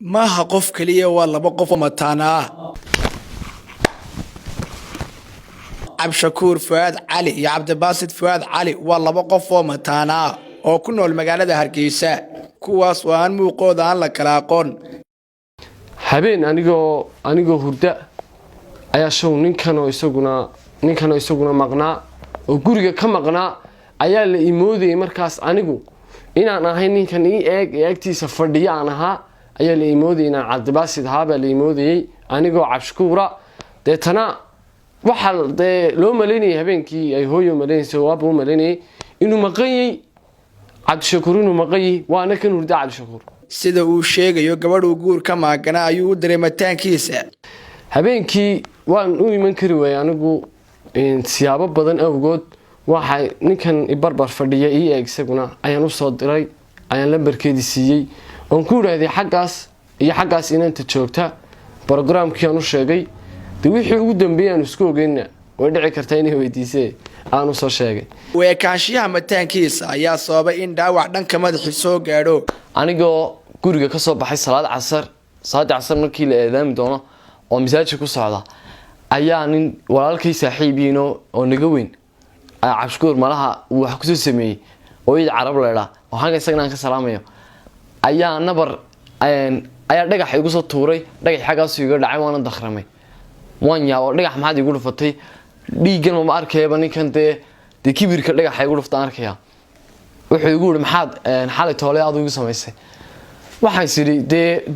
maaha qof kaliya waa laba qof oo mataana ah. Abshakuur Fuad Cali iyo Cabdibaasid Fuad Cali waa laba qof oo mataana ah oo ku nool magaalada Hargeysa kuwaas oo aan muuqooda aan la kala aqoon. habeen anigoo hurda ayaa show ninkan oo isaguna maqnaa oo guriga ka maqnaa ayaa la imoodayay markaas anigu inaan ahay ninkan eegtiisa fadhiya aan ahaa ayaa la imoodayay inaan Cabdibaasid haaba la imoodayay anigoo Cabshakuura deetana waxa loo maleynay habeenkii ay hooyo maleynayso waaba u maleynay inuu maqayay Cabshakuur inuu maqayay waana kan hurda Cabshakuur sida uu sheegayo gabadhu guur ka maagana ayuu u diray mataankiisa. habeenkii waan u iman kari waayay anigu siyaabo badan awgood waxa ninkan ibarbar fadhiya isaguna ayaan u soo diray ayaan lambarkeedii siiyay oo ku raadiyay xaggaas inanta joogta barnaamijkii aan u sheegay wixii ugu dambeeyay aan isku ogeynaa way dhici kartaa inay weydiisay aan u soo sheegay weekaanshiyaha mataankiisa ayaa sababay in dhaawac dhanka madaxa soo gaadho. anigoo guriga ka soo baxay salaad casar markii la eedaami doono oo masaajid ku socda ayaa nin walaalkay saaxiibiin oo naga weyn Cabshakuur malaha wax ku soo sameeyay oo carab leeyahay waxaan isagana ka salaamayo ayaa nabar ayaa dhagax igu soo tuuray dhagax xagaas iga dhacay waana dakhramay waan yaa oo dhagax maxaad igu dhufatay dhiigan ma arkayba ninkan de kibirka dhagax igu dhuftaan arkaya wuxuu igu yiri maxaad xalay toole aad ugu samaysay waxaan siri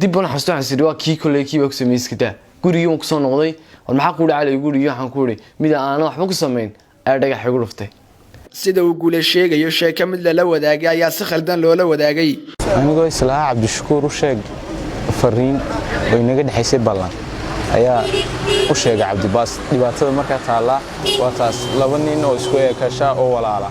dib una xasuusto waxaan siri waa kii kolleekii ku sameeyay gurigii uu ku soo noqday oo maxaa ku dhacay gurigii waxaan ku yiri mid aan waxba ku sameyn ay dhagax igu dhuftay sida uu guule sheegayo sheeka mid la wadaagay ayaa si khaldan loola wadaagay. anigoo islaa Cabdishakuur u sheeg fariin oo inaga dhaxaysay ballan ayaa u sheegay Cabdibaasid dhibaatada marka taala waa taas laba nin oo isku eekasha oo walaala